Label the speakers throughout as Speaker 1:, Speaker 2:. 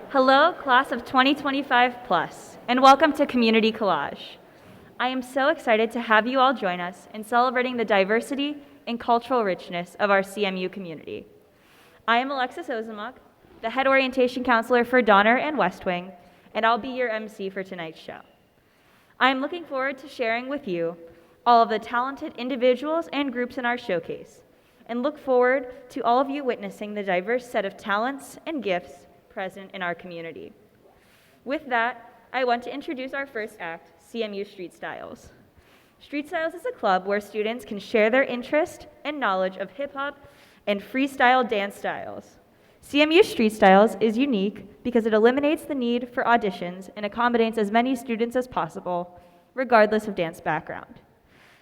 Speaker 1: Hello, class of 2025 plus, and welcome to Community Collage. I am so excited to have you all join us in celebrating the diversity and cultural richness of our CMU community. I am Alexis Ozemuk, the head orientation counselor for Donner and West Wing, and I'll be your MC for tonight's show. I am looking forward to sharing with you all of the talented individuals and groups in our showcase, and look forward to all of you witnessing the diverse set of talents and gifts present in our community. With that, I want to introduce our first act, CMU Street Styles. Street Styles is a club where students can share their interest and knowledge of hip-hop and freestyle dance styles. CMU Street Styles is unique because it eliminates the need for auditions and accommodates as many students as possible, regardless of dance background.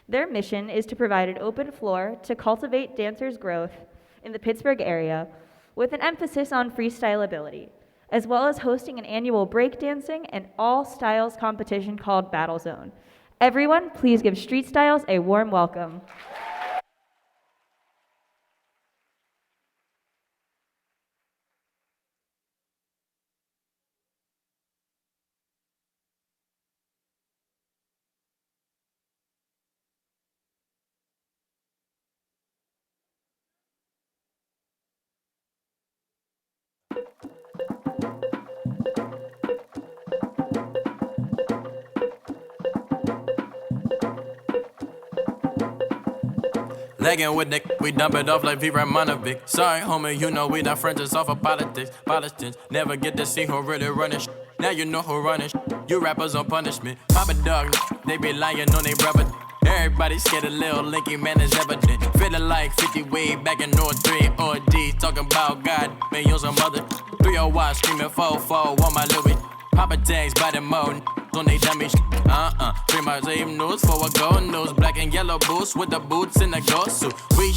Speaker 1: Their mission is to provide an open floor to cultivate dancers' growth in the Pittsburgh area with an emphasis on freestyle ability, as well as hosting an annual breakdancing and all-styles competition called Battle Zone. Everyone, please give Street Styles a warm welcome.
Speaker 2: Legging with Nick, we dump it off like V. Ramonovic. Sorry, homie, you know we not friends, it's all for politics. Politics never get to see who really running sh. Now you know who running sh. You rappers on punishment. Papa dog, they be lying on they brother. Everybody scared a little linky, man, is evident. Feeling like 50 way back in 03 or D. Talking about God, man, you some mother. 301 screaming 4-4 on my Louis. Papa tags by the mode. On they dummy sh. 3 my same news for a gold news. Black and yellow boots with the boots in the gold suit. We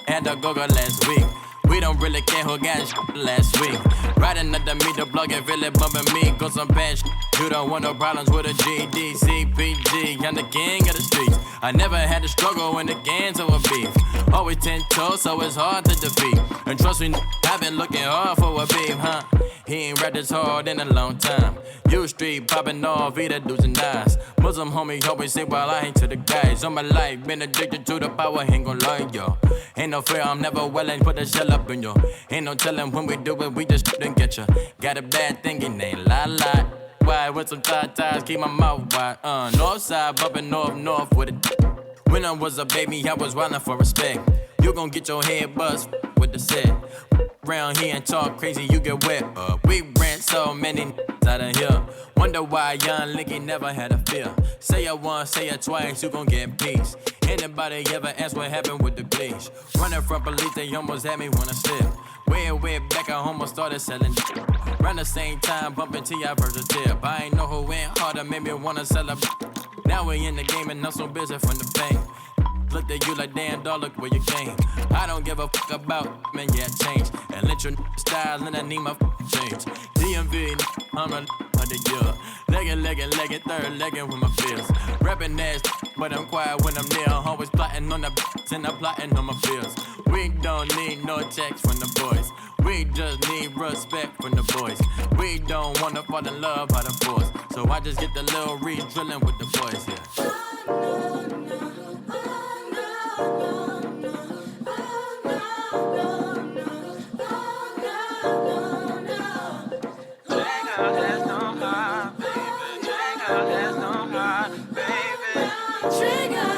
Speaker 2: had the go-go last week. We don't really care who got last week. Riding under me, the blog and really bumping me. Go some bad You don't want no problems with a GDCPG. I'm the king of the streets. I never had to struggle when the gangs over beef. Always 10 toes, so it's hard to defeat. And trust me, I've been looking hard for a beef, huh? He ain't rapped this hard in a long time. U Street popping off, either dudes and eyes. Muslim homie always say, well, I ain't to the guys. All my life, been addicted to the power, ain't gon' lie, yo. Ain't no fear, I'm never willing, put the shell up in you. Ain't no telling when we do it, we just didn't get ya. Got a bad thing, it ain't lie. Wide with some ties, keep my mouth wide. North side, bumping north with it. When I was a baby, I was wildin' for respect. You gon' get your head buzzed with the set. Round here and talk crazy, you get wet. We ran so many out of here. Wonder why young Linky never had a fear. Say it once, say it twice, you gon' get peace. Anybody ever ask what happened with the bleach? Running from police, they almost had me wanna slip. Way back, I almost started selling. Around the same time, bumping T.I. versus tip. I ain't know who went harder, made me wanna celebrate. Now we in the game and I'm so busy from the pain. Looked at you like, damn, dog, look where you came. I don't give a fuck about, man, yeah, change. And let your style, and I need my change. DMV, I'm a year. Legging, third legging with my feels. Rapping ass, but I'm quiet when I'm near. Always plotting on the and I'm plotting on my feels. We don't need no checks from the boys. We just need respect from the boys. We don't wanna fall in love by the force. So I just get the little re-drilling with the boys, yeah.
Speaker 3: Trigger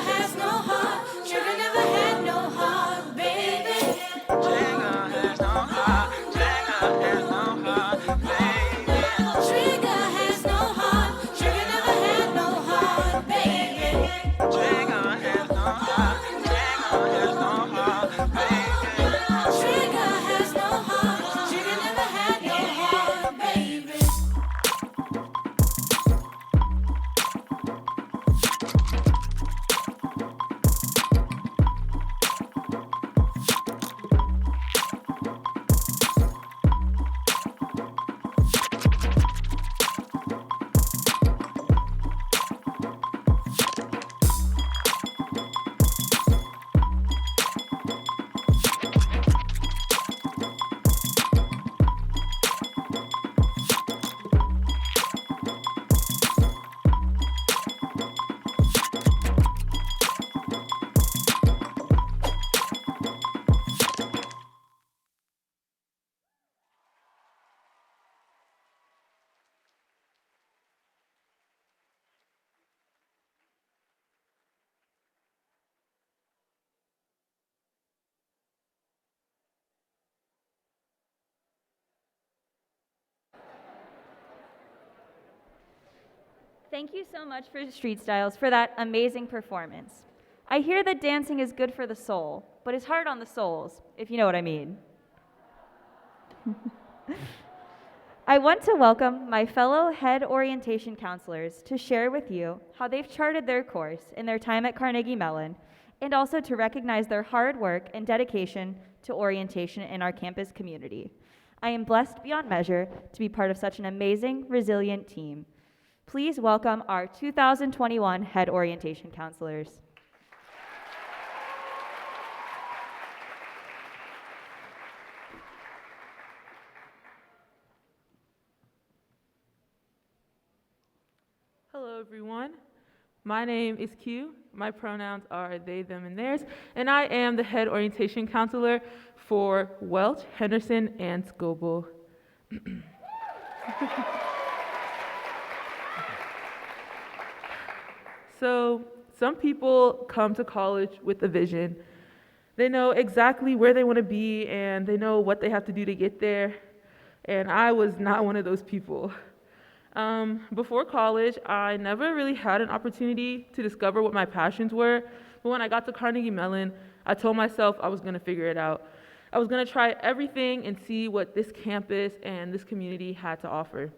Speaker 1: Thank you so much for Street Styles for that amazing performance. I hear that dancing is good for the soul, but it's hard on the souls, if you know what I mean. I want to welcome my fellow head orientation counselors to share with you how they've charted their course in their time at Carnegie Mellon, and also to recognize their hard work and dedication to orientation in our campus community. I am blessed beyond measure to be part of such an amazing, resilient team. Please welcome our 2021 head orientation counselors.
Speaker 3: Hello, everyone. My name is Q. My pronouns are they, them, and theirs, and I am the head orientation counselor for Welch, Henderson, and Scoble. So, some people come to college with a vision. They know exactly where they want to be, and they know what they have to do to get there, and I was not one of those people. Before college, I never really had an opportunity to discover what my passions were, but when I got to Carnegie Mellon, I told myself I was going to figure it out. I was going to try everything and see what this campus and this community had to offer.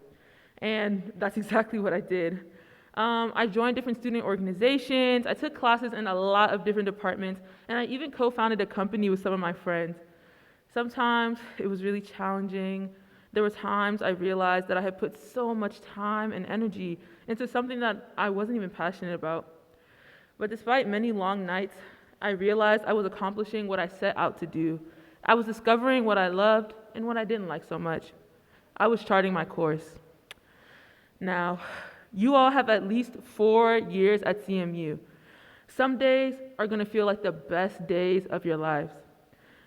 Speaker 3: And that's exactly what I did. I joined different student organizations, I took classes in a lot of different departments, and I even co-founded a company with some of my friends. Sometimes it was really challenging. There were times I realized that I had put so much time and energy into something that I wasn't even passionate about. But despite many long nights, I realized I was accomplishing what I set out to do. I was discovering what I loved and what I didn't like so much. I was charting my course. Now, you all have at least 4 years at CMU. Some days are going to feel like the best days of your lives.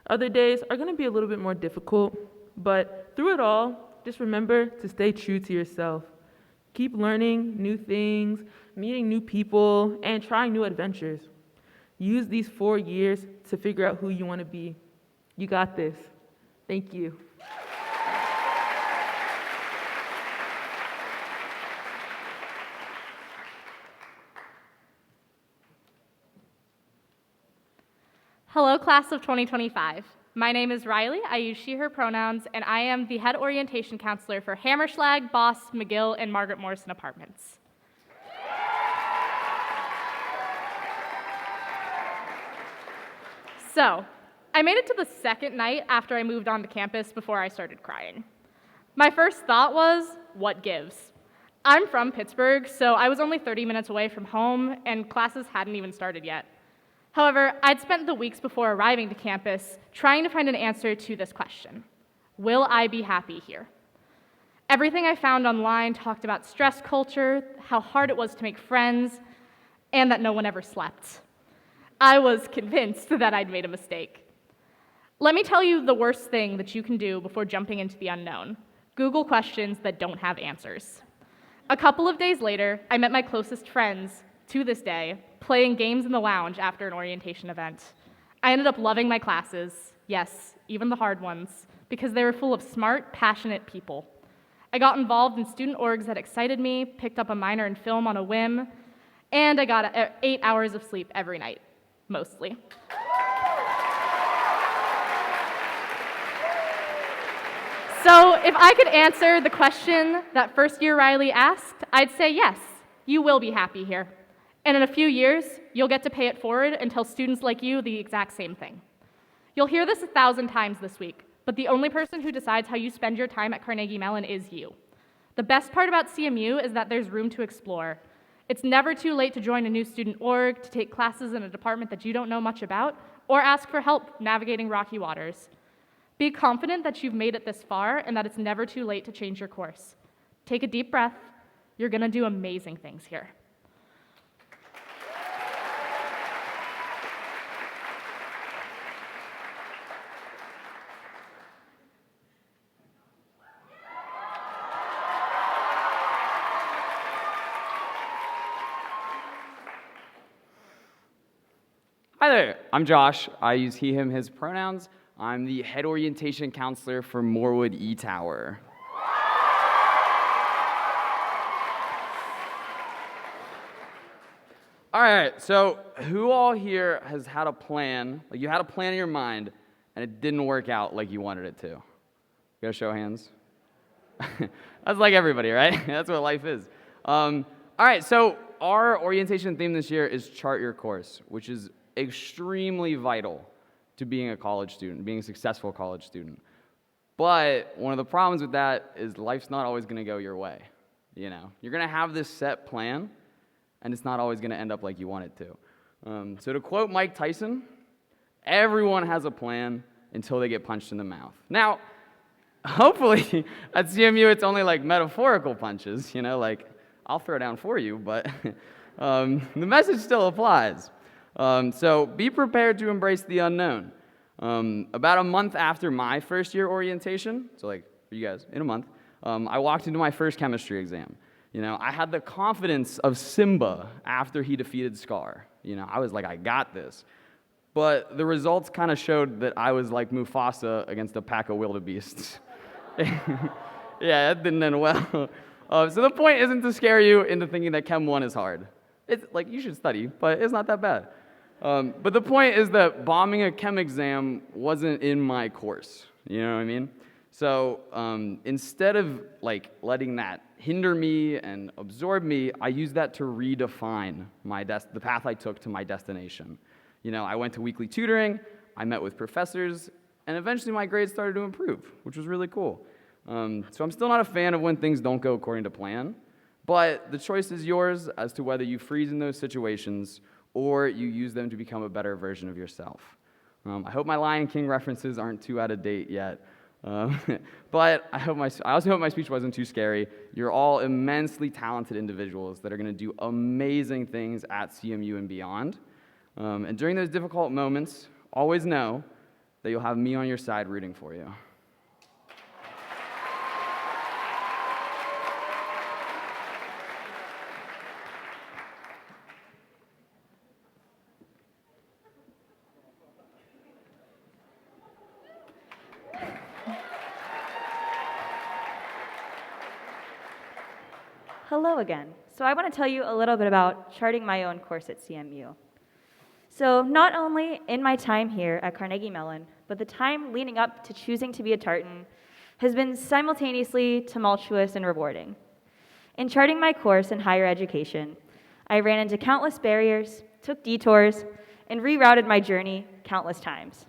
Speaker 3: Other days are going to be a little bit more difficult. But through it all, just remember to stay true to yourself. Keep learning new things, meeting new people, and trying new adventures. Use these 4 years to figure out who you want to be. You got this. Thank you.
Speaker 4: Hello, class of 2025. My name is Riley. I use she, her pronouns, and I am the head orientation counselor for Hammerschlag, Boss, McGill, and Margaret Morrison Apartments. So, I made it to the second night after I moved onto campus before I started crying. My first thought was, what gives? I'm from Pittsburgh, so I was only 30 minutes away from home, and classes hadn't even started yet. However, I'd spent the weeks before arriving to campus trying to find an answer to this question: will I be happy here? Everything I found online talked about stress culture, how hard it was to make friends, and that no one ever slept. I was convinced that I'd made a mistake. Let me tell you the worst thing that you can do before jumping into the unknown: Google questions that don't have answers. A couple of days later, I met my closest friends, to this day, playing games in the lounge after an orientation event. I ended up loving my classes, yes, even the hard ones, because they were full of smart, passionate people. I got involved in student orgs that excited me, picked up a minor in film on a whim, and I got 8 hours of sleep every night, mostly. So if I could answer the question that first-year Riley asked, I'd say yes, you will be happy here. And in a few years, you'll get to pay it forward and tell students like you the exact same thing. You'll hear this 1,000 times this week, but the only person who decides how you spend your time at Carnegie Mellon is you. The best part about CMU is that there's room to explore. It's never too late to join a new student org, to take classes in a department that you don't know much about, or ask for help navigating rocky waters. Be confident that you've made it this far and that it's never too late to change your course. Take a deep breath. You're going to do amazing things here.
Speaker 5: Hi there, I'm Josh. I use he, him, his pronouns. I'm the head orientation counselor for Morewood E Tower. All right, so who all here has had a plan, like you had a plan in your mind, and it didn't work out like you wanted it to? Got a show of hands? That's like everybody, right? That's what life is. All right, so our orientation theme this year is Chart Your Course, which is extremely vital to being a college student, being a successful college student. But one of the problems with that is life's not always going to go your way. You know, you're going to have this set plan, and it's not always going to end up like you want it to. So to quote Mike Tyson, everyone has a plan until they get punched in the mouth. Now, hopefully at CMU it's only like metaphorical punches, you know, like I'll throw down for you, but the message still applies. So be prepared to embrace the unknown. About a month after my first year orientation, so like for you guys, in a month, I walked into my first chemistry exam. You know, I had the confidence of Simba after he defeated Scar. You know, I was like, I got this. But the results kind of showed that I was like Mufasa against a pack of wildebeests. Yeah, that didn't end well. So the point isn't to scare you into thinking that Chem 1 is hard. It's like, you should study, but it's not that bad. But the point is that bombing a chem exam wasn't in my course. You know what I mean? So instead of like letting that hinder me and absorb me, I used that to redefine the path I took to my destination. You know, I went to weekly tutoring, I met with professors, and eventually my grades started to improve, which was really cool. So I'm still not a fan of when things don't go according to plan, but the choice is yours as to whether you freeze in those situations or you use them to become a better version of yourself. I hope my Lion King references aren't too out of date yet. But I also hope my speech wasn't too scary. You're all immensely talented individuals that are going to do amazing things at CMU and beyond. And during those difficult moments, always know that you'll have me on your side rooting for you.
Speaker 1: Hello again. So I want to tell you a little bit about charting my own course at CMU. So not only in my time here at Carnegie Mellon, but the time leading up to choosing to be a Tartan has been simultaneously tumultuous and rewarding. In charting my course in higher education, I ran into countless barriers, took detours, and rerouted my journey countless times.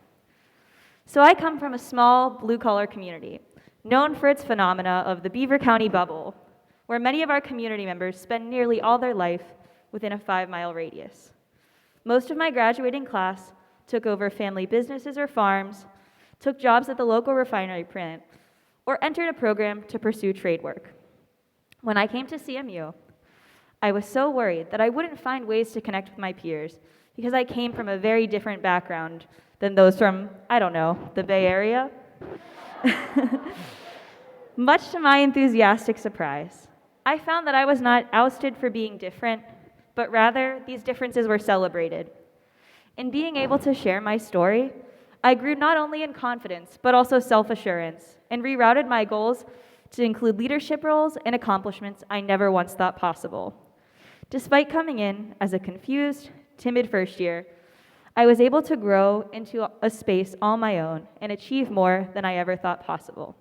Speaker 1: So I come from a small blue-collar community, known for its phenomena of the Beaver County bubble, where many of our community members spend nearly all their life within a 5-mile radius. Most of my graduating class took over family businesses or farms, took jobs at the local refinery plant, or entered a program to pursue trade work. When I came to CMU, I was so worried that I wouldn't find ways to connect with my peers because I came from a very different background than those from, I don't know, the Bay Area. Much to my enthusiastic surprise, I found that I was not ousted for being different, but rather these differences were celebrated. In being able to share my story, I grew not only in confidence, but also self-assurance, and rerouted my goals to include leadership roles and accomplishments I never once thought possible. Despite coming in as a confused, timid first year, I was able to grow into a space all my own and achieve more than I ever thought possible.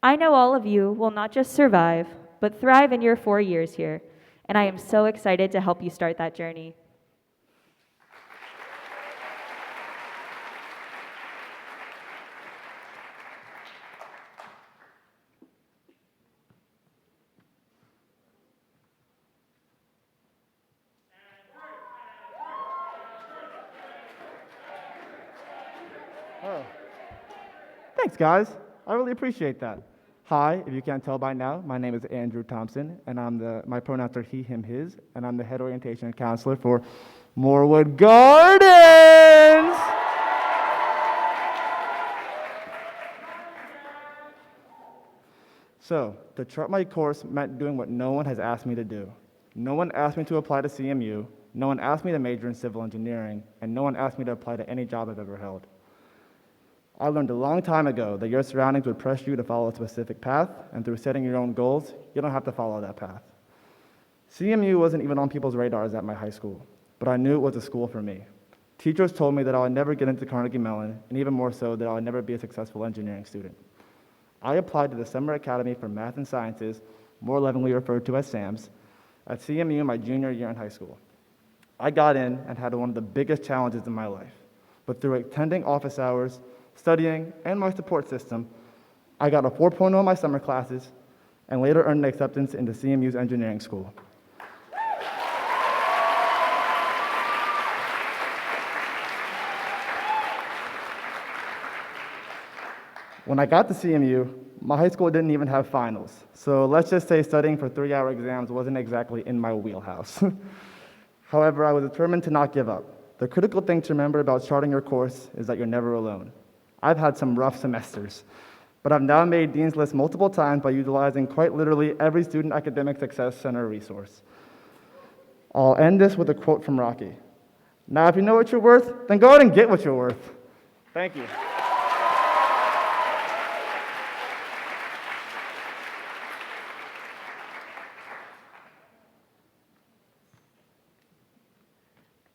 Speaker 1: I know all of you will not just survive, but thrive in your 4 years here, and I am so excited to help you start that journey.
Speaker 6: Oh. Thanks, guys. I really appreciate that. Hi, if you can't tell by now, my name is Andrew Thompson, and my pronouns are he, him, his, and I'm the head orientation counselor for Morewood Gardens. So, to chart my course meant doing what no one has asked me to do. No one asked me to apply to CMU, no one asked me to major in civil engineering, and no one asked me to apply to any job I've ever held. I learned a long time ago that your surroundings would press you to follow a specific path, and through setting your own goals, you don't have to follow that path. CMU wasn't even on people's radars at my high school, but I knew it was a school for me. Teachers told me that I would never get into Carnegie Mellon, and even more so, that I would never be a successful engineering student. I applied to the Summer Academy for Math and Sciences, more lovingly referred to as SAMS, at CMU my junior year in high school. I got in and had one of the biggest challenges in my life, but through attending office hours, studying, and my support system, I got a 4.0 in my summer classes and later earned an acceptance into CMU's engineering school. When I got to CMU, my high school didn't even have finals, so let's just say studying for 3-hour exams wasn't exactly in my wheelhouse. However, I was determined to not give up. The critical thing to remember about starting your course is that you're never alone. I've had some rough semesters, but I've now made Dean's List multiple times by utilizing quite literally every Student Academic Success Center resource. I'll end this with a quote from Rocky. Now, if you know what you're worth, then go out and get what you're worth. Thank you.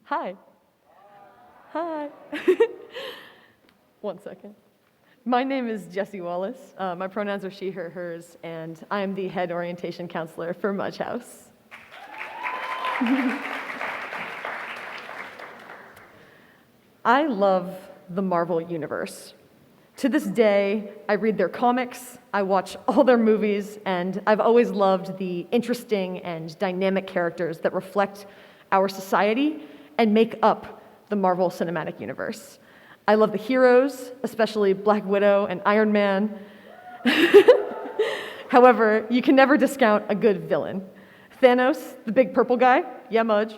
Speaker 7: Hi. Hi. One second. My name is Jessie Wallace. My pronouns are she, her, hers, and I am the head orientation counselor for Mudge House. I love the Marvel Universe. To this day, I read their comics, I watch all their movies, and I've always loved the interesting and dynamic characters that reflect our society and make up the Marvel Cinematic Universe. I love the heroes, especially Black Widow and Iron Man. However, you can never discount a good villain. Thanos, the big purple guy, yeah, Mudge,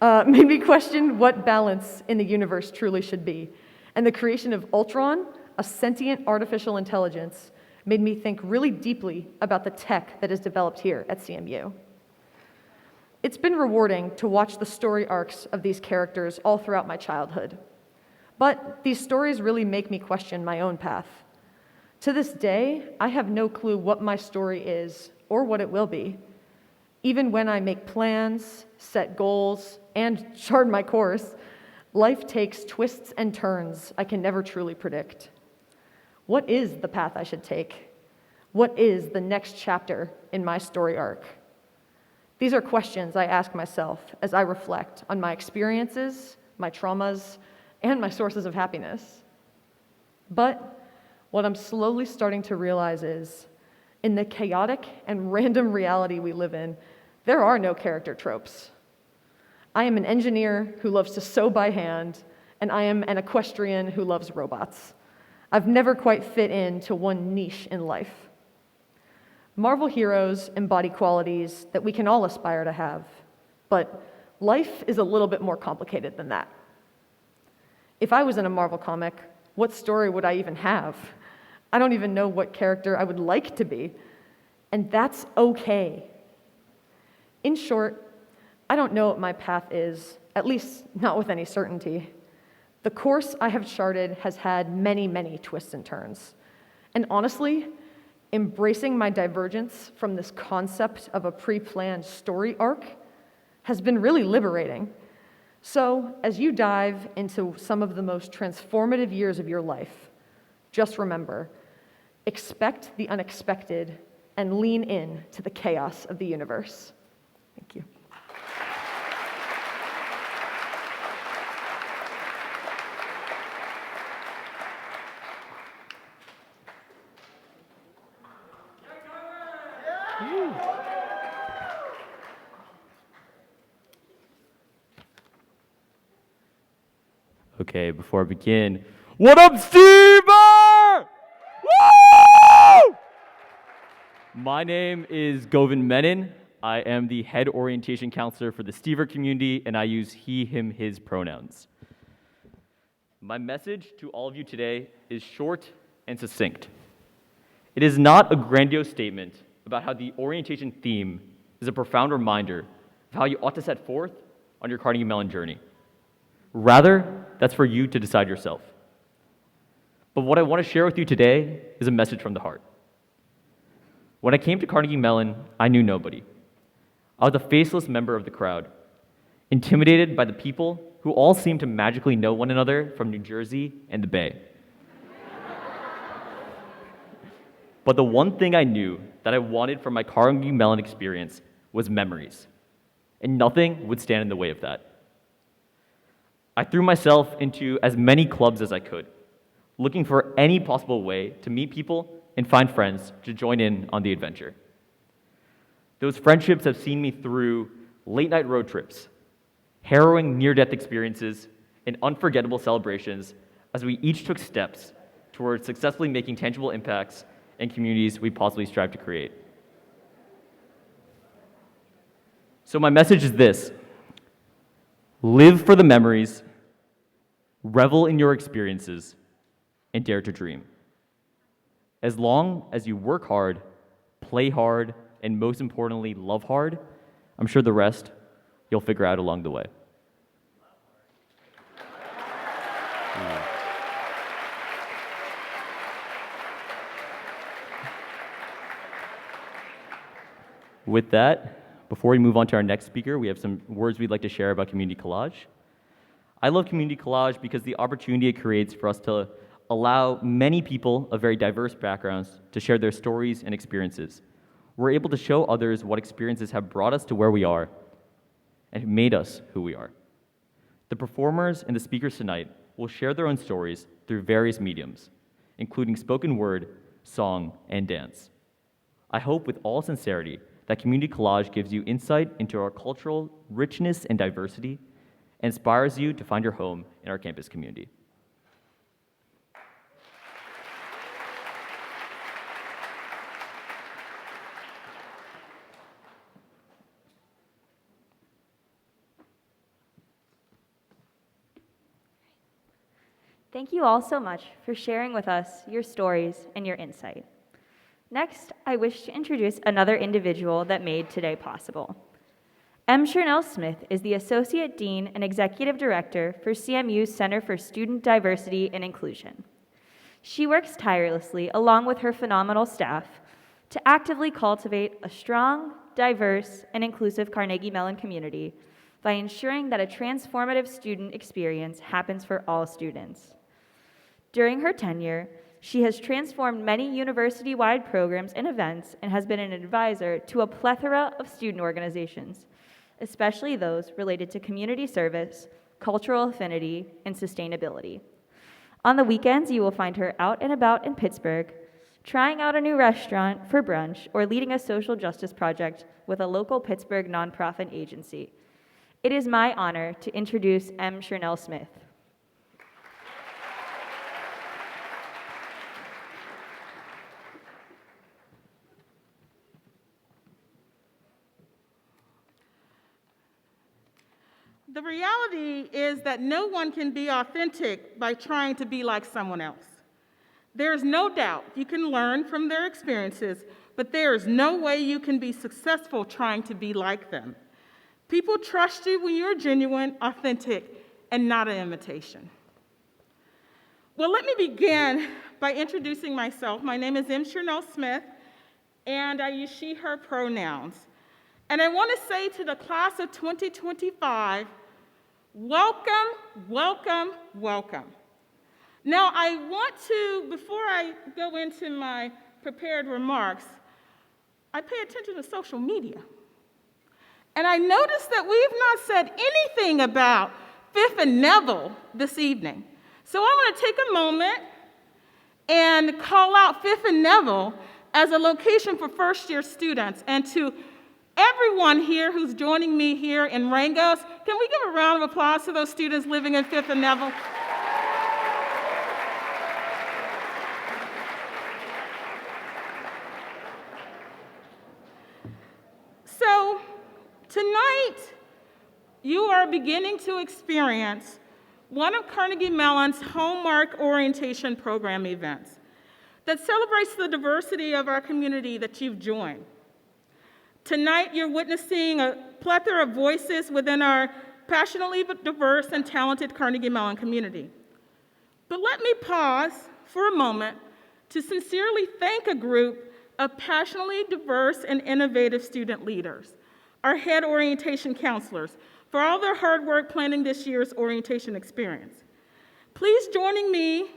Speaker 7: made me question what balance in the universe truly should be. And the creation of Ultron, a sentient artificial intelligence, made me think really deeply about the tech that is developed here at CMU. It's been rewarding to watch the story arcs of these characters all throughout my childhood. But these stories really make me question my own path. To this day, I have no clue what my story is or what it will be. Even when I make plans, set goals, and chart my course, life takes twists and turns I can never truly predict. What is the path I should take? What is the next chapter in my story arc? These are questions I ask myself as I reflect on my experiences, my traumas, and my sources of happiness. But what I'm slowly starting to realize is, in the chaotic and random reality we live in, there are no character tropes. I am an engineer who loves to sew by hand, and I am an equestrian who loves robots. I've never quite fit into one niche in life. Marvel heroes embody qualities that we can all aspire to have, but life is a little bit more complicated than that. If I was in a Marvel comic, what story would I even have? I don't even know what character I would like to be, and that's okay. In short, I don't know what my path is, at least not with any certainty. The course I have charted has had many, many twists and turns, and honestly, embracing my divergence from this concept of a pre-planned story arc has been really liberating. So, as you dive into some of the most transformative years of your life, just remember, expect the unexpected and lean in to the chaos of the universe. Thank you.
Speaker 8: Okay, before I begin, what up, Steve? Woo! My name is Govind Menon. I am the head orientation counselor for the Stever community, and I use he, him, his pronouns. My message to all of you today is short and succinct. It is not a grandiose statement about how the orientation theme is a profound reminder of how you ought to set forth on your Carnegie Mellon journey. Rather, that's for you to decide yourself. But what I want to share with you today is a message from the heart. When I came to Carnegie Mellon, I knew nobody. I was a faceless member of the crowd, intimidated by the people who all seemed to magically know one another from New Jersey and the Bay. But the one thing I knew that I wanted from my Carnegie Mellon experience was memories, and nothing would stand in the way of that. I threw myself into as many clubs as I could, looking for any possible way to meet people and find friends to join in on the adventure. Those friendships have seen me through late-night road trips, harrowing near-death experiences, and unforgettable celebrations as we each took steps towards successfully making tangible impacts in communities we possibly strive to create. So my message is this: live for the memories, revel in your experiences, and dare to dream. As long as you work hard, play hard, and most importantly, love hard, I'm sure the rest you'll figure out along the way. With that, before we move on to our next speaker, we have some words we'd like to share about Community Collage. I love Community Collage because the opportunity it creates for us to allow many people of very diverse backgrounds to share their stories and experiences. We're able to show others what experiences have brought us to where we are and made us who we are. The performers and the speakers tonight will share their own stories through various mediums, including spoken word, song, and dance. I hope with all sincerity that Community Collage gives you insight into our cultural richness and diversity and inspires you to find your home in our campus community.
Speaker 1: Thank you all so much for sharing with us your stories and your insight. Next, I wish to introduce another individual that made today possible. M. Chernell Smith is the Associate Dean and Executive Director for CMU's Center for Student Diversity and Inclusion. She works tirelessly, along with her phenomenal staff, to actively cultivate a strong, diverse, and inclusive Carnegie Mellon community by ensuring that a transformative student experience happens for all students. During her tenure, she has transformed many university-wide programs and events and has been an advisor to a plethora of student organizations, especially those related to community service, cultural affinity, and sustainability. On the weekends, you will find her out and about in Pittsburgh, trying out a new restaurant for brunch or leading a social justice project with a local Pittsburgh nonprofit agency. It is my honor to introduce M. Chernell Smith.
Speaker 9: The reality is that no one can be authentic by trying to be like someone else. There is no doubt you can learn from their experiences, but there is no way you can be successful trying to be like them. People trust you when you're genuine, authentic, and not an imitation. Well, let me begin by introducing myself. My name is M. Chernell Smith, and I use she, her pronouns. And I want to say to the class of 2025, welcome, welcome, welcome. Now, I want to, before I go into my prepared remarks, I pay attention to social media. And I noticed that we've not said anything about Fifth and Neville this evening. So I want to take a moment and call out Fifth and Neville as a location for first-year students. And to everyone here who's joining me here in Rangos, can we give a round of applause to those students living in Fifth and Neville? So tonight, you are beginning to experience one of Carnegie Mellon's hallmark orientation program events that celebrates the diversity of our community that you've joined. Tonight, you're witnessing a plethora of voices within our passionately diverse and talented Carnegie Mellon community. But let me pause for a moment to sincerely thank a group of passionately diverse and innovative student leaders. our head orientation counselors, for all their hard work planning this year's orientation experience. Please join me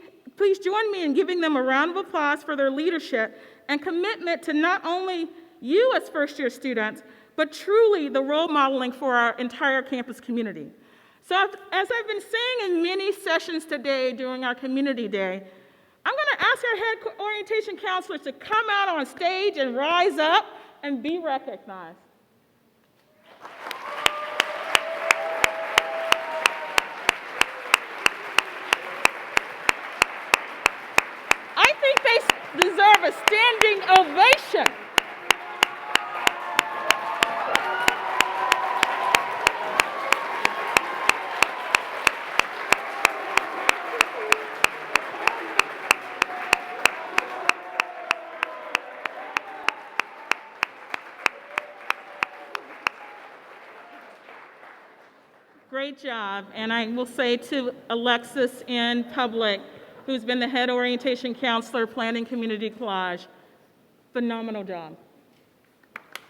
Speaker 9: in giving them a round of applause for their leadership and commitment to not only you as first-year students, but truly the role modeling for our entire campus community. So as I've been saying in many sessions today during our community day, I'm going to ask our head orientation counselors to come out on stage and rise up and be recognized. I think they deserve a standing ovation. Great job, and I will say to Alexis in public, who's been the head orientation counselor planning Community Collage, phenomenal job.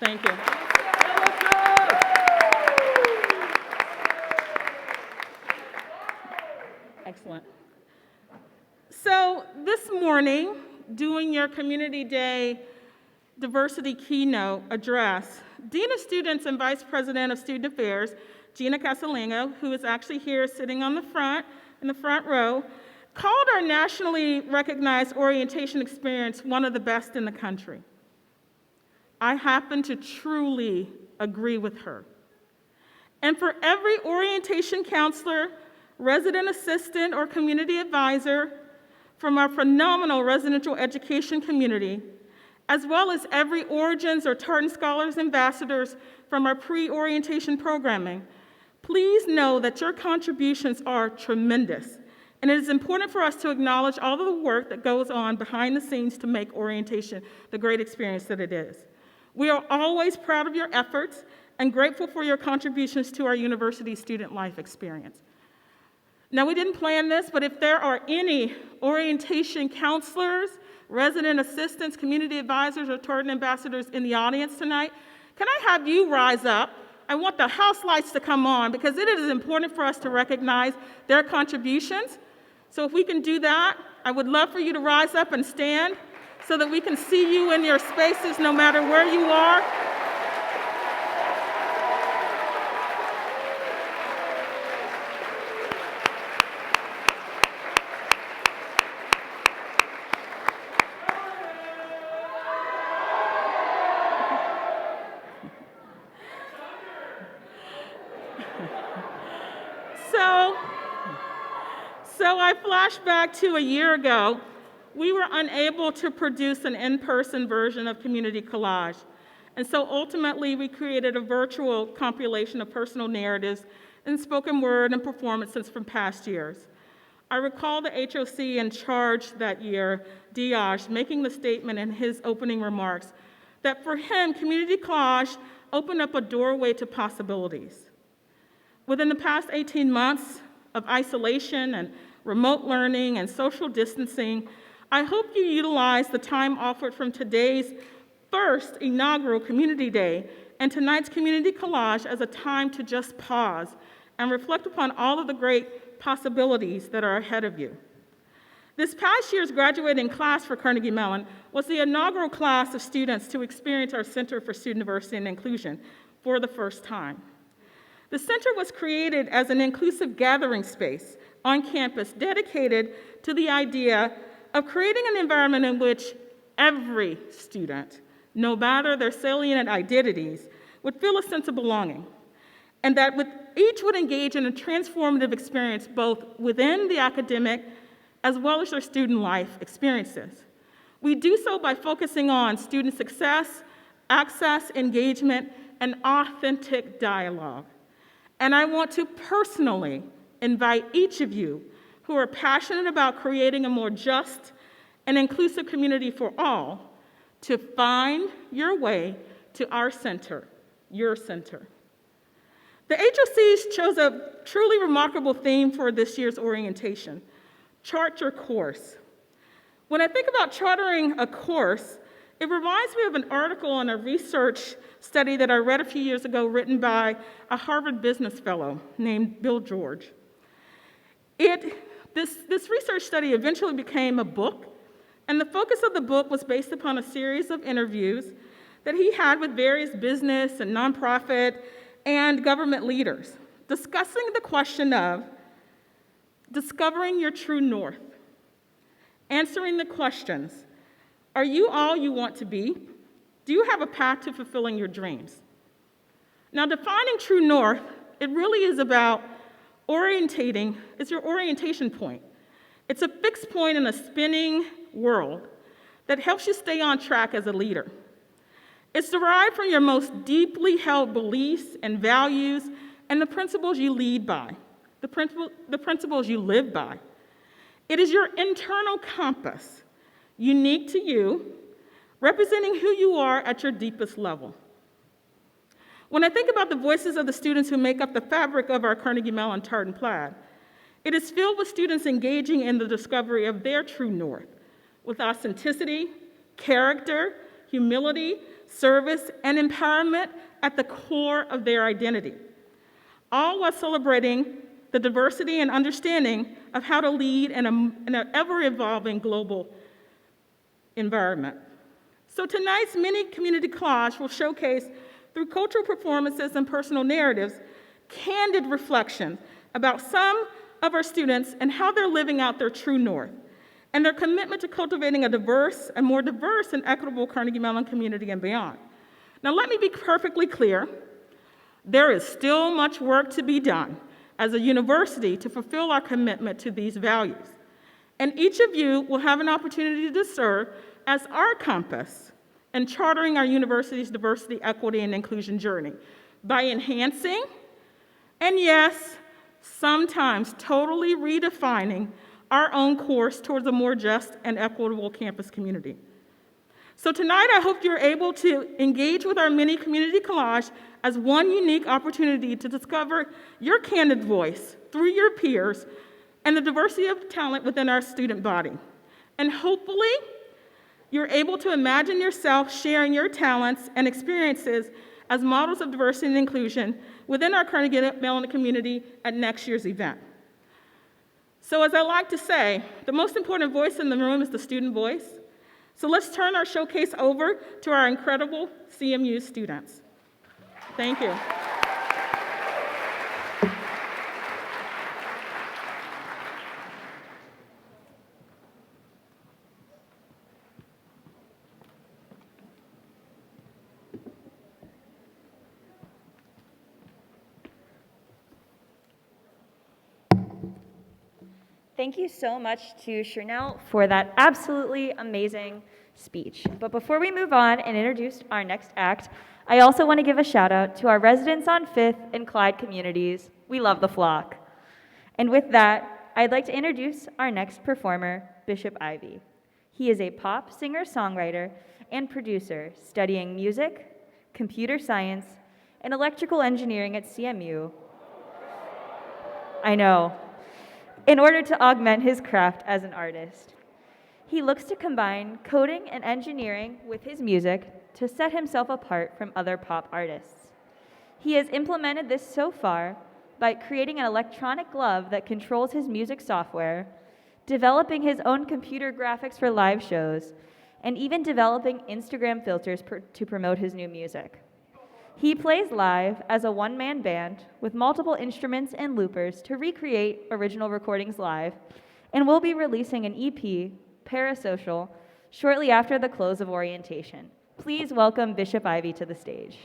Speaker 9: Thank you. Excellent. So this morning, doing your Community Day Diversity Keynote address, Dean of Students and Vice President of Student Affairs, Gina Casalango, who is actually here sitting in the front row, called our nationally recognized orientation experience one of the best in the country. I happen to truly agree with her. And for every orientation counselor, resident assistant, or community advisor from our phenomenal residential education community, as well as every Origins or Tartan Scholars ambassadors from our pre-orientation programming, please know that your contributions are tremendous, and it is important for us to acknowledge all of the work that goes on behind the scenes to make orientation the great experience that it is. We are always proud of your efforts and grateful for your contributions to our university student life experience. Now, we didn't plan this, but if there are any orientation counselors, resident assistants, community advisors, or Tartan ambassadors in the audience tonight, can I have you rise up? I want the house lights to come on because it is important for us to recognize their contributions. So if we can do that, I would love for you to rise up and stand so that we can see you in your spaces no matter where you are. So I flash back to a year ago. We were unable to produce an in-person version of Community Collage. And so ultimately, we created a virtual compilation of personal narratives in spoken word and performances from past years. I recall the HOC in charge that year, Diaj, making the statement in his opening remarks that for him, Community Collage opened up a doorway to possibilities. Within the past 18 months of isolation and remote learning and social distancing, I hope you utilize the time offered from today's first inaugural Community Day and tonight's Community Collage as a time to just pause and reflect upon all of the great possibilities that are ahead of you. This past year's graduating class for Carnegie Mellon was the inaugural class of students to experience our Center for Student Diversity and Inclusion for the first time. The center was created as an inclusive gathering space on campus dedicated to the idea of creating an environment in which every student, no matter their salient identities, would feel a sense of belonging, and that each would engage in a transformative experience both within the academic as well as their student life experiences. We do so by focusing on student success, access, engagement, and authentic dialogue. And I want to personally invite each of you who are passionate about creating a more just and inclusive community for all to find your way to our center, your center. The HOCs chose a truly remarkable theme for this year's orientation: chart your course. When I think about charting a course, It reminds me of an article on a research study that I read a few years ago written by a Harvard business fellow named Bill George. This research study eventually became a book, and the focus of the book was based upon a series of interviews that he had with various business and nonprofit and government leaders, discussing the question of discovering your true north, answering the questions, are you all you want to be? Do you have a path to fulfilling your dreams? Now, defining true north, it really is about orientating, it's your orientation point. It's a fixed point in a spinning world that helps you stay on track as a leader. It's derived from your most deeply held beliefs and values and the principles you lead by, the principles you live by. It is your internal compass, unique to you, representing who you are at your deepest level. When I think about the voices of the students who make up the fabric of our Carnegie Mellon Tartan Plaid, it is filled with students engaging in the discovery of their true north, with authenticity, character, humility, service, and empowerment at the core of their identity, all while celebrating the diversity and understanding of how to lead in an ever-evolving global environment. So tonight's mini community collage will showcase, through cultural performances and personal narratives, candid reflections about some of our students and how they're living out their true north, and their commitment to cultivating a more diverse and equitable Carnegie Mellon community and beyond. Now, let me be perfectly clear. There is still much work to be done as a university to fulfill our commitment to these values. And each of you will have an opportunity to serve as our compass in chartering our university's diversity, equity, and inclusion journey by enhancing, and yes, sometimes totally redefining our own course towards a more just and equitable campus community. So tonight, I hope you're able to engage with our mini community collage as one unique opportunity to discover your candid voice through your peers and the diversity of talent within our student body. And hopefully, you're able to imagine yourself sharing your talents and experiences as models of diversity and inclusion within our Carnegie Mellon community at next year's event. So as I like to say, the most important voice in the room is the student voice. So let's turn our showcase over to our incredible CMU students. Thank you.
Speaker 1: Thank you so much to Chanel for that absolutely amazing speech. But before we move on and introduce our next act, I also want to give a shout out to our residents on 5th and Clyde communities. We love the flock. And with that, I'd like to introduce our next performer, Bishop Ivy. He is a pop singer-songwriter and producer studying music, computer science, and electrical engineering at CMU. I know. In order to augment his craft as an artist. He looks to combine coding and engineering with his music to set himself apart from other pop artists. He has implemented this so far by creating an electronic glove that controls his music software, developing his own computer graphics for live shows, and even developing Instagram filters to promote his new music. He plays live as a one-man band with multiple instruments and loopers to recreate original recordings live, and will be releasing an EP, Parasocial, shortly after the close of orientation. Please welcome Bishop Ivy to the stage.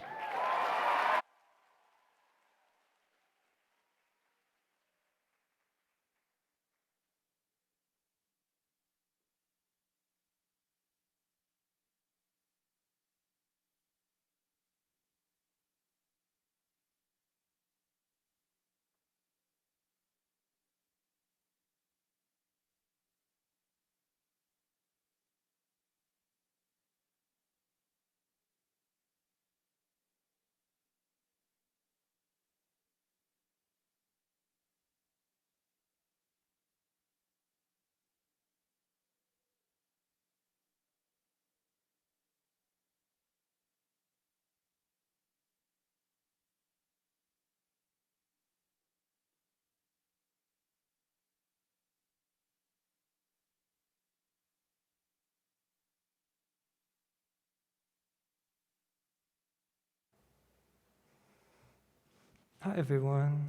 Speaker 10: Hi, everyone.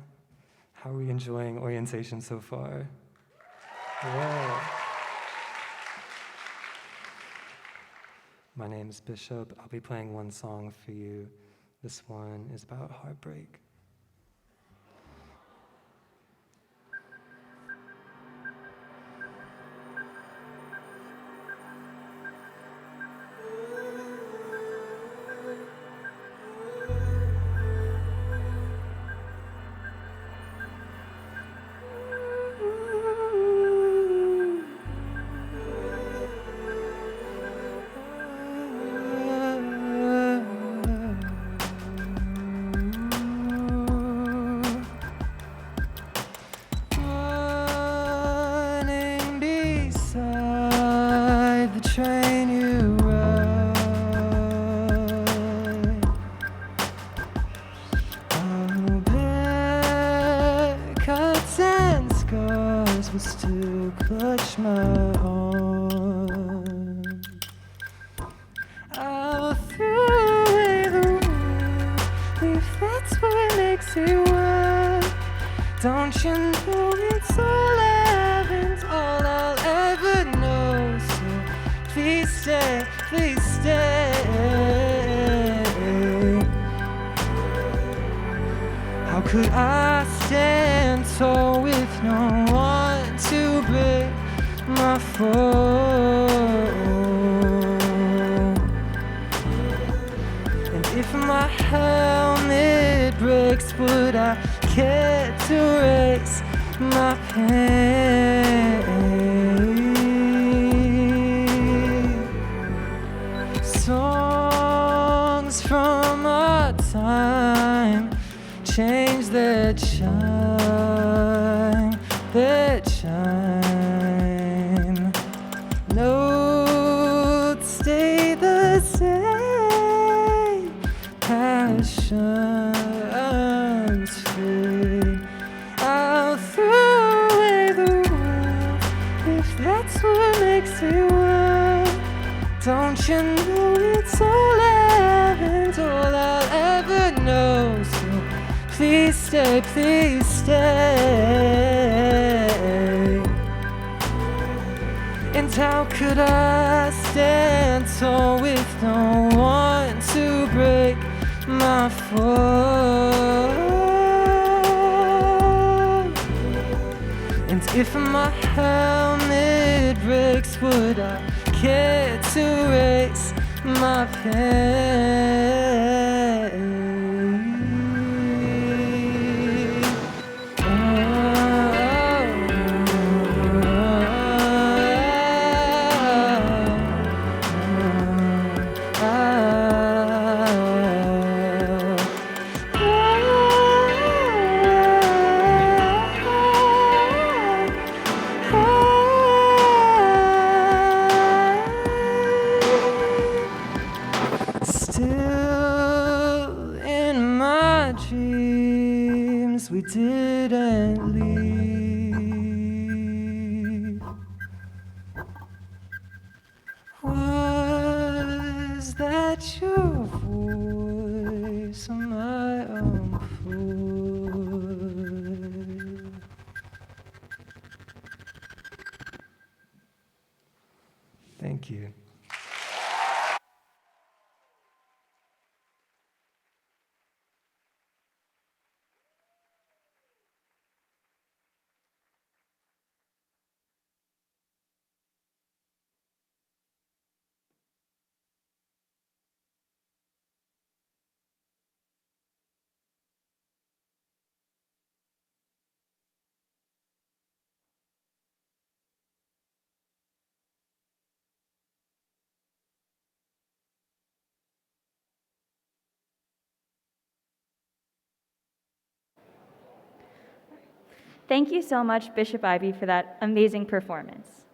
Speaker 10: How are we enjoying orientation so far? Yeah. My name is Bishop. I'll be playing one song for you. This one is about heartbreak. Running beside the train you ride. Oh, bare cuts and scars will still clutch my arm. I'll throw away the wood if that's what makes it work. Don't you know it's all I have and all I'll ever know? So please stay, please stay. How could I stand tall with no one to break my fall? And if my helmet breaks, would I care to erase my pain? Songs from our time change their chime, their chime. Notes stay the same, passions fade. I'll throw away the world if that's what makes it work. Don't you know it's all I have and all I'll ever know? So please stay, please stay. And how could I stand tall with no one to break my fall? And if my helmet breaks, would I care to erase my pain? Still in my dreams, we didn't leave. Was that your voice or my own foot? Thank you.
Speaker 1: Thank you so much, Bishop Ivy, for that amazing performance.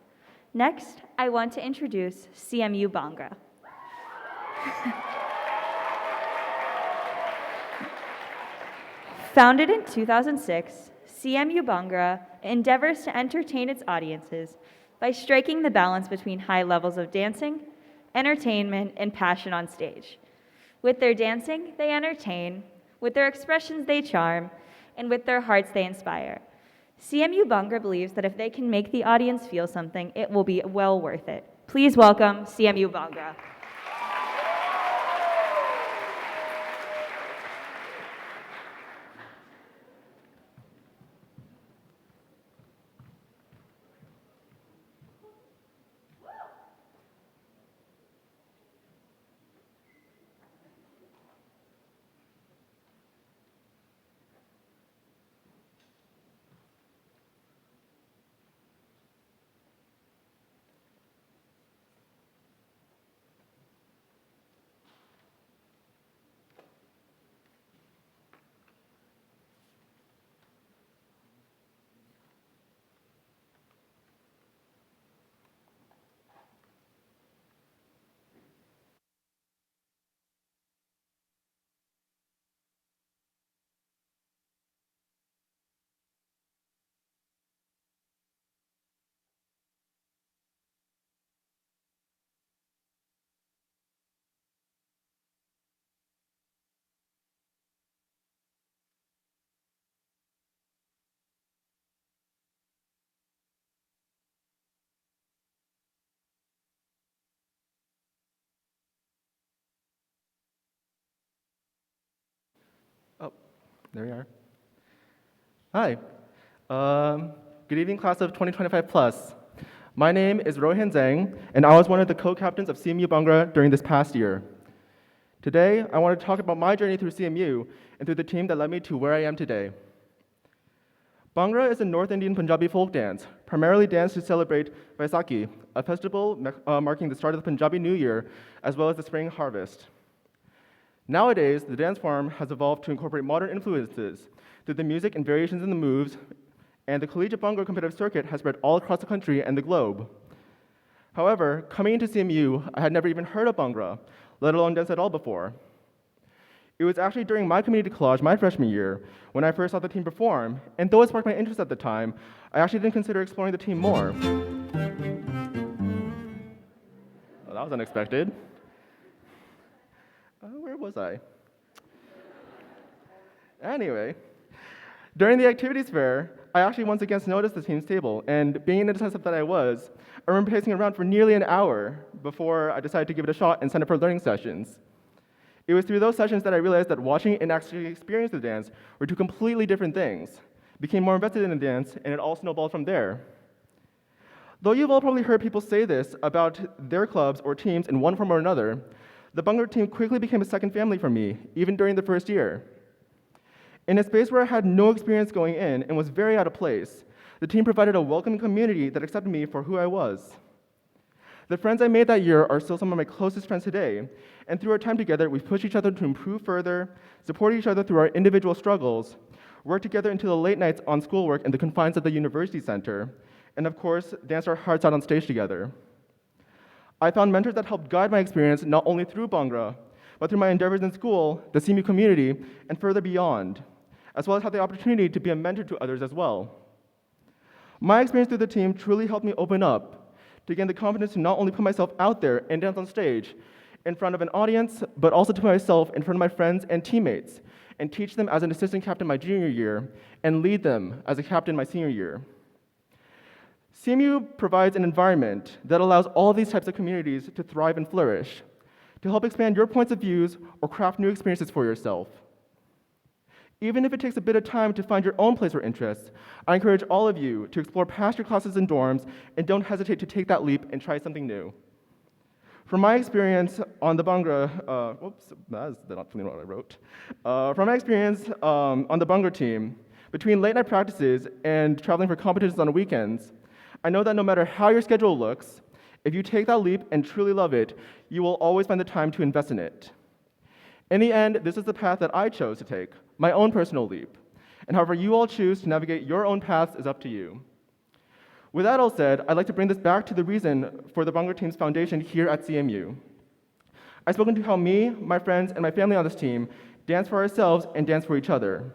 Speaker 1: Next, I want to introduce CMU Bhangra. Founded in 2006, CMU Bhangra endeavors to entertain its audiences by striking the balance between high levels of dancing, entertainment, and passion on stage. With their dancing, they entertain. With their expressions, they charm, and with their hearts, they inspire. CMU Bhangra believes that if they can make the audience feel something, it will be well worth it. Please welcome CMU Bhangra.
Speaker 6: Oh, there we are. Hi. Good evening, class of 2025 plus. My name is Rohan Zhang, and I was one of the co-captains of CMU Bhangra during this past year. Today, I want to talk about my journey through CMU and through the team that led me to where I am today. Bhangra is a North Indian Punjabi folk dance, primarily danced to celebrate Vaisakhi, a festival marking the start of the Punjabi New Year, as well as the spring harvest. Nowadays, the dance form has evolved to incorporate modern influences through the music and variations in the moves, and the Collegiate Bhangra competitive circuit has spread all across the country and the globe. However, coming into CMU, I had never even heard of Bhangra, let alone dance at all before. It was actually during my community collage my freshman year when I first saw the team perform, and though it sparked my interest at the time, I actually didn't consider exploring the team more. Well, that was unexpected. Where was I? Anyway, during the activities fair, I actually once again noticed the team's table, and being indecisive that I was, I remember pacing around for nearly an hour before I decided to give it a shot and sign up for learning sessions. It was through those sessions that I realized that watching and actually experiencing the dance were two completely different things. Became more invested in the dance, and it all snowballed from there. Though you've all probably heard people say this about their clubs or teams in one form or another, the Bhangra team quickly became a second family for me, even during the first year. In a space where I had no experience going in and was very out of place, the team provided a welcoming community that accepted me for who I was. The friends I made that year are still some of my closest friends today, and through our time together, we've pushed each other to improve further, supported each other through our individual struggles, worked together into the late nights on schoolwork in the confines of the university center, and of course, danced our hearts out on stage together. I found mentors that helped guide my experience not only through Bhangra, but through my endeavors in school, the CMU community, and further beyond, as well as had the opportunity to be a mentor to others as well. My experience through the team truly helped me open up, to gain the confidence to not only put myself out there and dance on stage in front of an audience, but also to put myself in front of my friends and teammates, and teach them as an assistant captain my junior year, and lead them as a captain my senior year. CMU provides an environment that allows all of these types of communities to thrive and flourish, to help expand your points of views or craft new experiences for yourself. Even if it takes a bit of time to find your own place or interests, I encourage all of you to explore past your classes and dorms and don't hesitate to take that leap and try something new. From my experience on the Bhangra, that's not what I wrote. From my experience on the Bhangra team, between late night practices and traveling for competitions on weekends, I know that no matter how your schedule looks, if you take that leap and truly love it, you will always find the time to invest in it. In the end, this is the path that I chose to take, my own personal leap. And however you all choose to navigate your own paths is up to you. With that all said, I'd like to bring this back to the reason for the Bhangra team's foundation here at CMU. I've spoken to how me, my friends, and my family on this team dance for ourselves and dance for each other.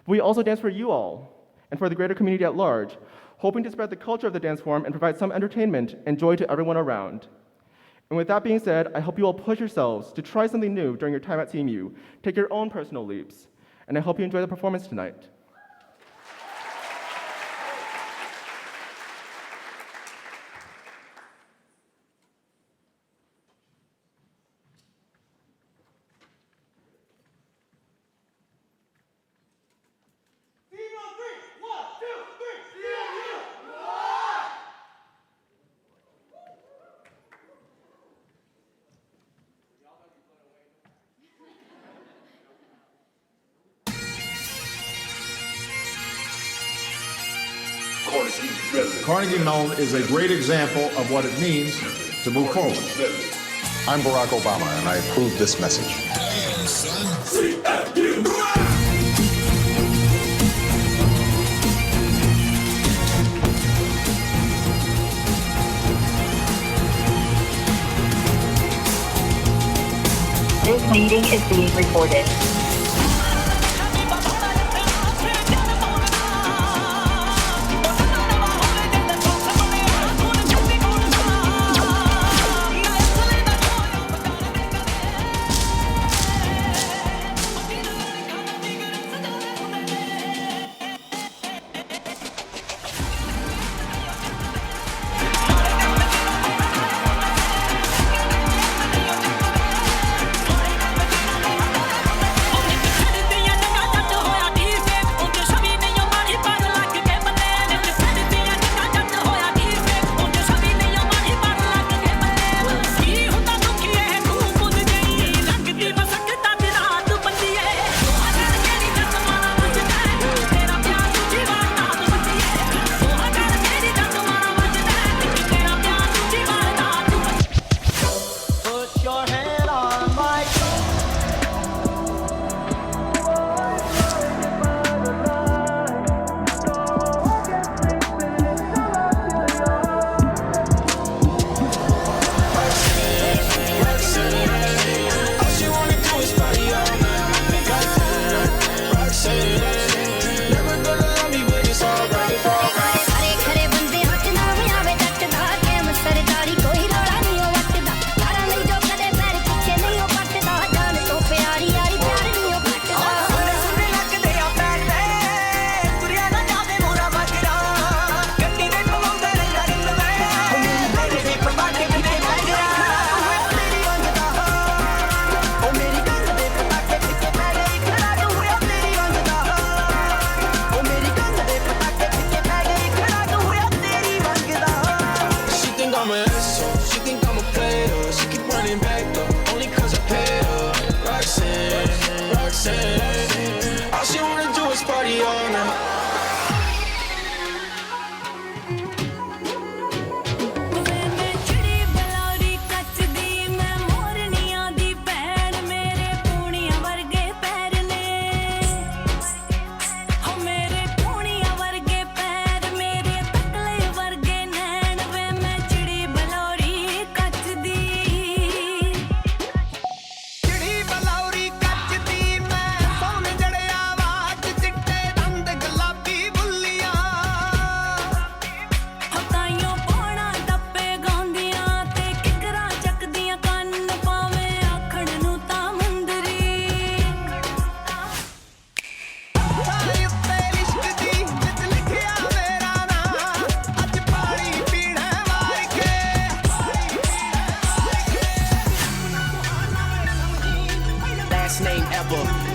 Speaker 6: We also dance for you all and for the greater community at large, hoping to spread the culture of the dance form and provide some entertainment and joy to everyone around. And with that being said, I hope you all push yourselves to try something new during your time at CMU. Take your own personal leaps. And I hope you enjoy the performance tonight.
Speaker 11: Carnegie Mellon is a great example of what it means to move forward.
Speaker 12: I'm Barack Obama, and I approve this message.
Speaker 13: This meeting is being recorded.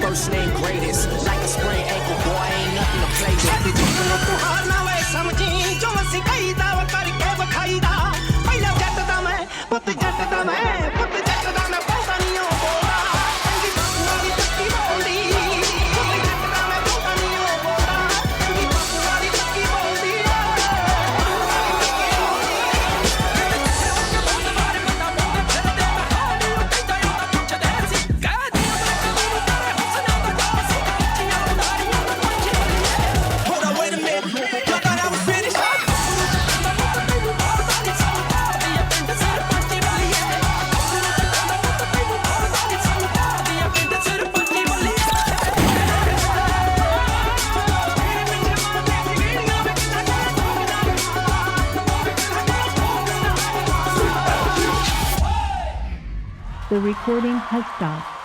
Speaker 10: First name greatest, like a sprained ankle, boy, ain't nothing to play
Speaker 14: The recording has stopped.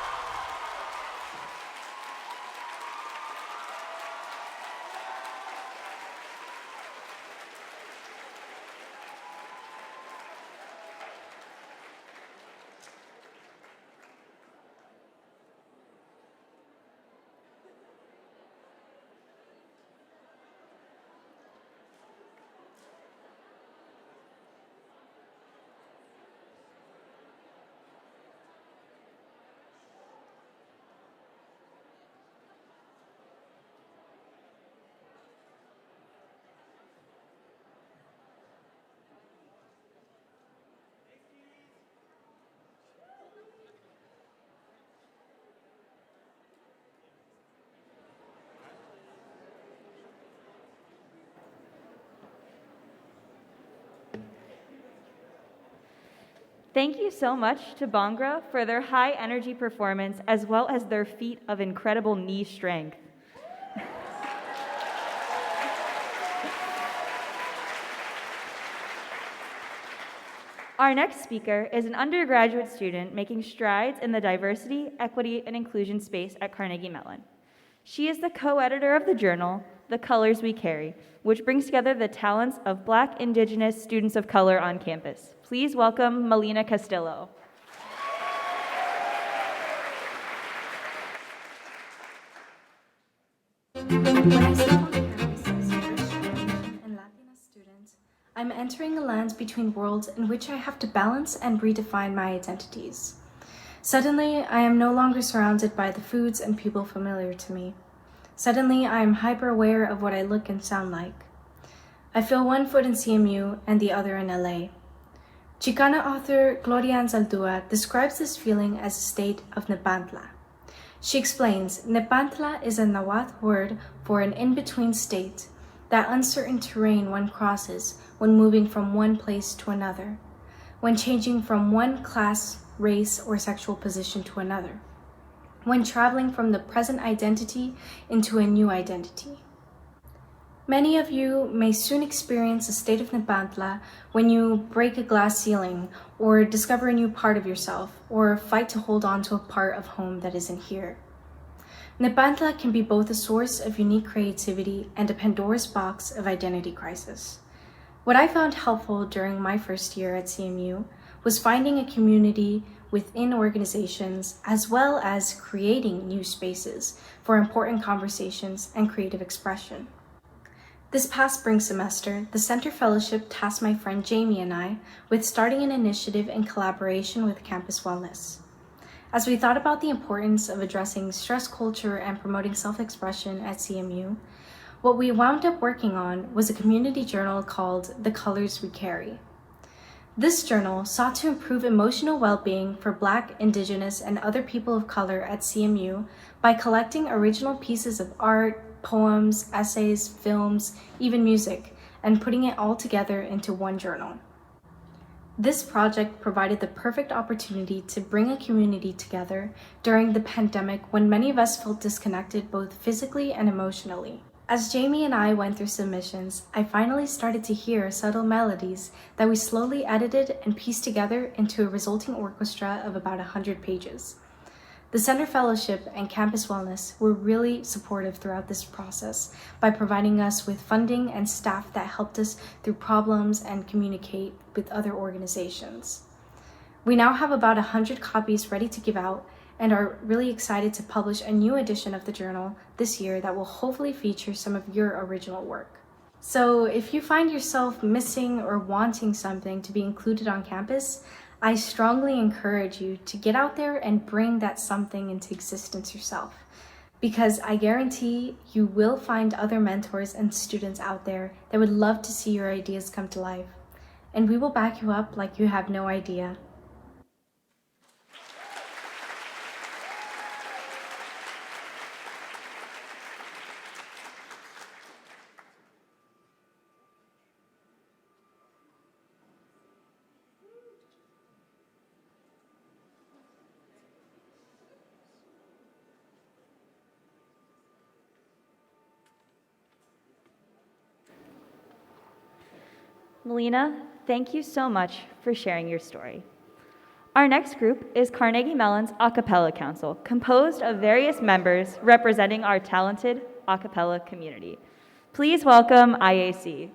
Speaker 1: Thank you so much to Bhangra for their high energy performance as well as their feat of incredible knee strength. Our next speaker is an undergraduate student making strides in the diversity, equity, and inclusion space at Carnegie Mellon. She is the co-editor of the journal, The Colors We Carry, which brings together the talents of Black, Indigenous students of color on campus. Please welcome Melina Castillo.
Speaker 15: When I step on campus as a first generation and Latina student, I'm entering a land between worlds in which I have to balance and redefine my identities. Suddenly, I am no longer surrounded by the foods and people familiar to me. Suddenly, I am hyper-aware of what I look and sound like. I feel one foot in CMU and the other in LA. Chicana author Gloria Anzaldúa describes this feeling as a state of nepantla. She explains, nepantla is a Nahuatl word for an in-between state, that uncertain terrain one crosses when moving from one place to another, when changing from one class, race, or sexual position to another, when traveling from the present identity into a new identity. Many of you may soon experience a state of nepantla when you break a glass ceiling, or discover a new part of yourself, or fight to hold on to a part of home that isn't here. Nepantla can be both a source of unique creativity and a Pandora's box of identity crisis. What I found helpful during my first year at CMU was finding a community within organizations, as well as creating new spaces for important conversations and creative expression. This past spring semester, the Center Fellowship tasked my friend Jamie and I with starting an initiative in collaboration with Campus Wellness. As we thought about the importance of addressing stress culture and promoting self-expression at CMU, what we wound up working on was a community journal called The Colors We Carry. This journal sought to improve emotional well-being for Black, Indigenous, and other people of color at CMU by collecting original pieces of art, poems, essays, films, even music, and putting it all together into one journal. This project provided the perfect opportunity to bring a community together during the pandemic when many of us felt disconnected both physically and emotionally. As Jamie and I went through submissions, I finally started to hear subtle melodies that we slowly edited and pieced together into a resulting orchestra of about 100 pages. The Center Fellowship and Campus Wellness were really supportive throughout this process by providing us with funding and staff that helped us through problems and communicate with other organizations. We now have about 100 copies ready to give out and are really excited to publish a new edition of the journal this year that will hopefully feature some of your original work. So if you find yourself missing or wanting something to be included on campus, I strongly encourage you to get out there and bring that something into existence yourself, because I guarantee you will find other mentors and students out there that would love to see your ideas come to life, and we will back you up like you have no idea.
Speaker 1: Melina, thank you so much for sharing your story. Our next group is Carnegie Mellon's A Cappella Council, composed of various members representing our talented a cappella community. Please welcome IAC.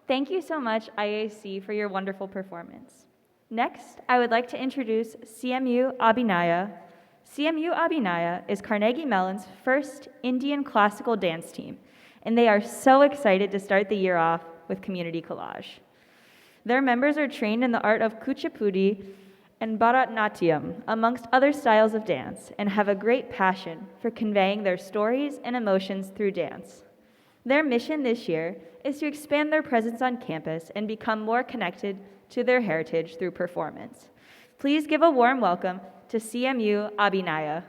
Speaker 1: Thank you so much, IAC, for your wonderful performance. Next, I would like to introduce CMU Abhinaya. CMU Abhinaya is Carnegie Mellon's first Indian classical dance team, and they are so excited to start the year off with Community Collage. Their members are trained in the art of Kuchipudi and Bharatnatyam, amongst other styles of dance, and have a great passion for conveying their stories and emotions through dance. Their mission this year is to expand their presence on campus and become more connected to their heritage through performance. Please give a warm welcome to CMU Abhinaya.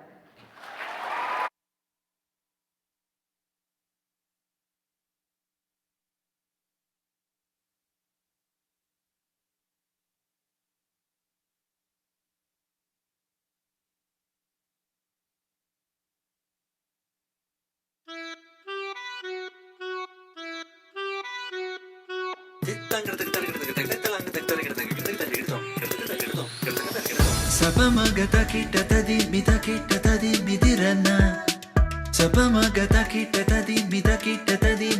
Speaker 10: Sapamagata kita tadi midirana. Sapamagata kita tadi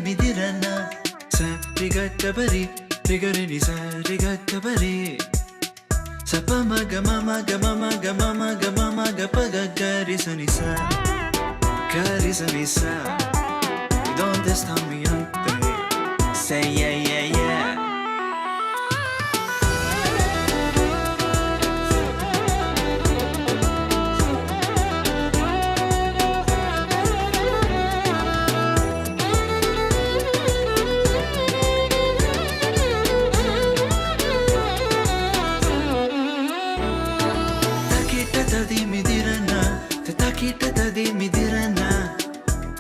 Speaker 10: midirana. Sa rigata bari, rigari sa rigata bari. Sapamaga mama gapagagari sanisa. Gari sanisa. Donde está mi ante? Say yeah yeah yeah. Takita tadi midirana.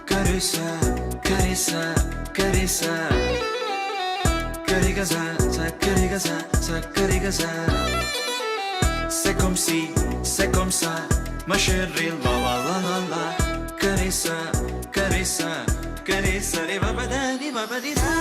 Speaker 10: Karisa, karisa, karisa. Karigaza, sa karigaza, sa karigaza. C'est comme si, c'est comme ça. Ma chérie, la la la la la. Karisa, karisa, karisa. Riba badani, babadisa.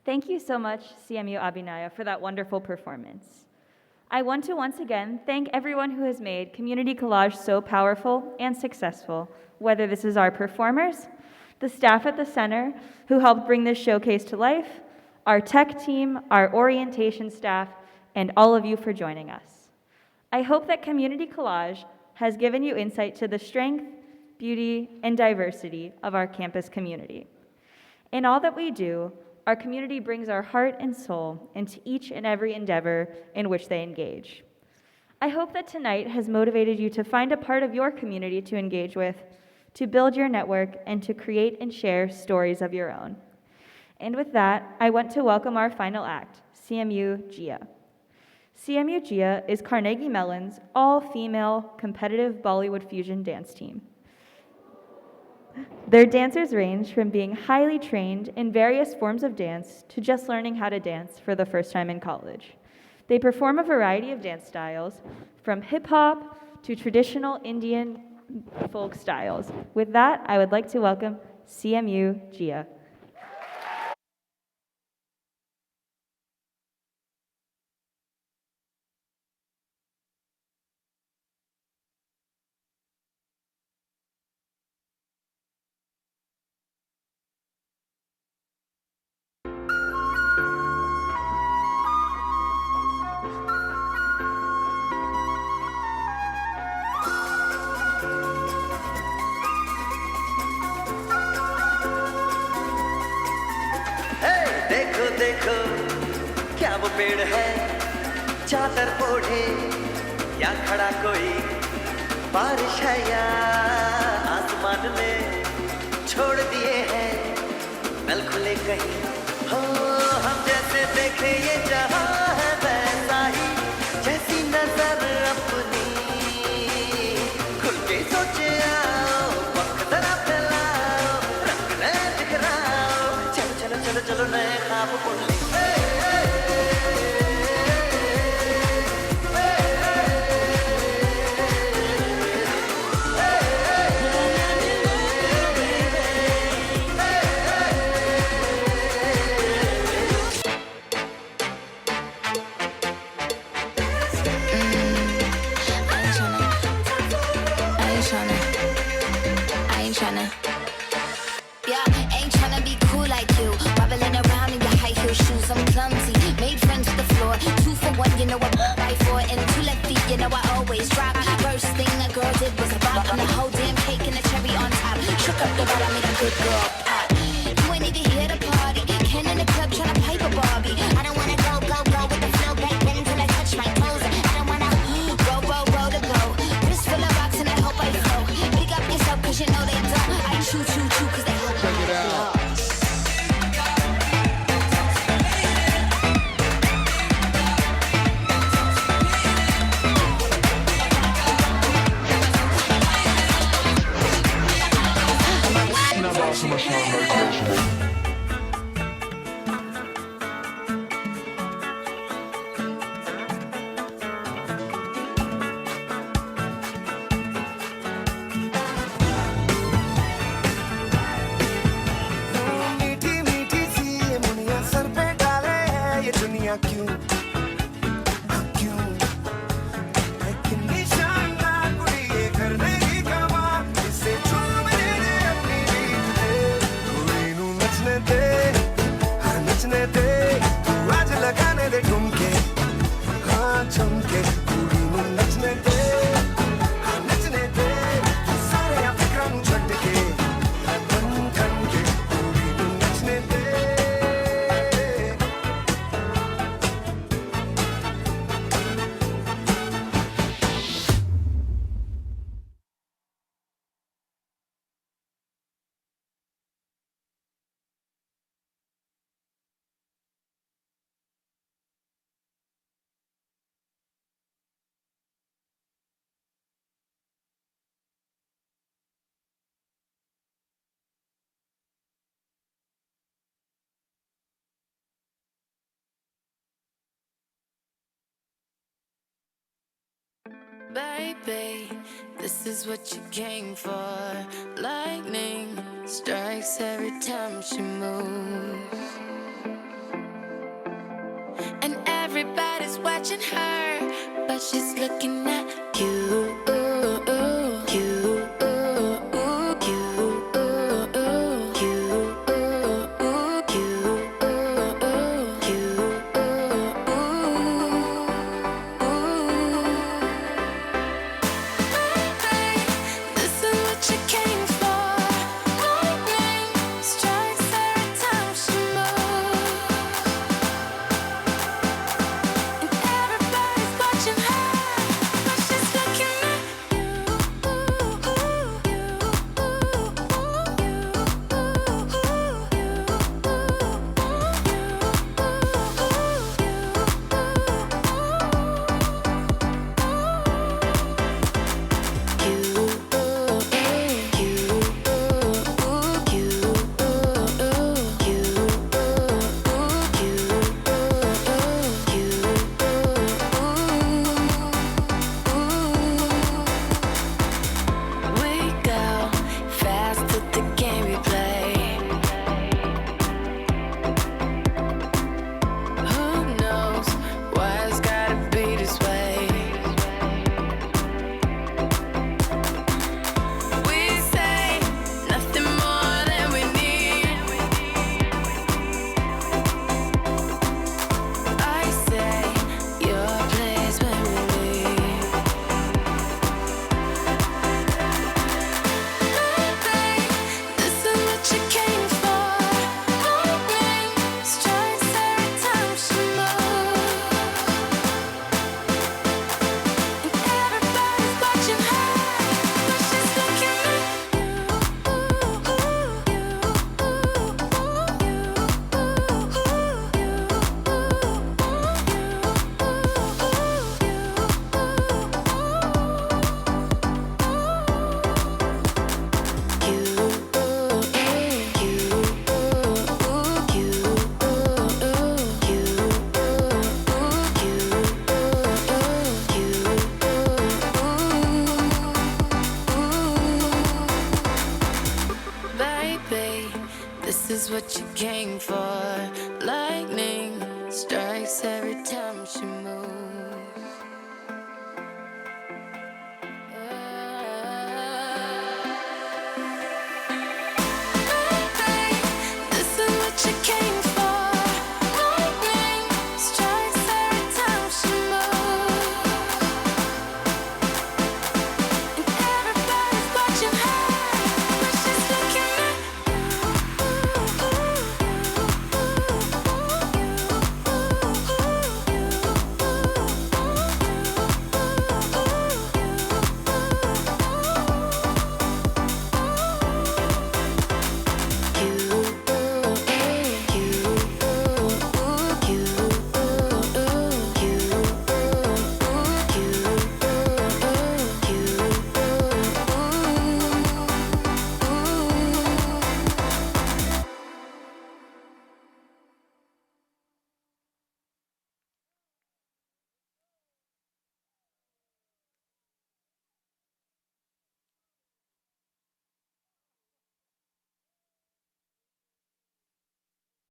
Speaker 1: Thank you so much, CMU Abhinaya, for that wonderful performance. I want to once again thank everyone who has made Community Collage so powerful and successful, whether this is our performers, the staff at the center who helped bring this showcase to life, our tech team, our orientation staff, and all of you for joining us. I hope that Community Collage has given you insight to the strength, beauty, and diversity of our campus community. In all that we do, our community brings our heart and soul into each and every endeavor in which they engage. I hope that tonight has motivated you to find a part of your community to engage with, to build your network, and to create and share stories of your own. And with that, I want to welcome our final act, CMU GIA. CMU GIA is Carnegie Mellon's all-female competitive Bollywood fusion dance team. Their dancers range from being highly trained in various forms of dance to just learning how to dance for the first time in college. They perform a variety of dance styles, from hip-hop to traditional Indian folk styles. With that, I would like to welcome CMU GIA.
Speaker 14: देखो देखो क्या वो पेड़ है चादर ओढ़े या खड़ा कोई बारिश है या आसमान में छोड़ दिए हैं नल खुले कहीं हो हम जैसे देखे ये जहां है वैसा ही जैसी नजर अपनी खुल के सोचे आओ वक्त जरा फैलाओ रंग नया दिखराओ चलो चलो चलो चलो नए ख्वाब बुन ले
Speaker 16: Yeah, ain't tryna be cool like you. Wobbling around in your high heel shoes, I'm clumsy. Made friends with the floor. 2 for 1, you know what? Buy 4 and 2 left feet, you know I always drop. First thing a girl did was a bop, and the whole damn cake and the cherry on top. Shook up the bottom, made a good girl pop. You ain't even here to party. Ken in the club tryna pipe a Barbie. I don't wanna go, go, go with the flow back then till I touch my toes. I don't wanna roll, roll, roll to go. Wrist full of rocks and I hope I flow. Pick up yourself 'cause you know they don't. I chew, chew, chew 'cause they hope. Check it out.
Speaker 10: मीठी मीठी सी ये Muniya sir पे डाले है ये दुनिया क्यों क्यों कितनी शानदार कुड़ी ये कर देगी कमाल इसे चूमने दे अपनी रीत दे कुड़ी नू नचने दे हाँ नचने दे तू आज लगाने दे ठुमके हाँ झुमके कुड़ी नू नचने दे हाँ नचने दे तू सारे अफिक्रा नू छट के बन ठन के कुड़ी नू नचने दे
Speaker 17: Baby, this is what you came for. Lightning strikes every time she moves. And everybody's watching her, but she's looking at you. This is what you came for. Lightning strikes every time she moves. And everybody's watching her, but she's looking at be. This is what you came for. Lightning strikes every time she moves.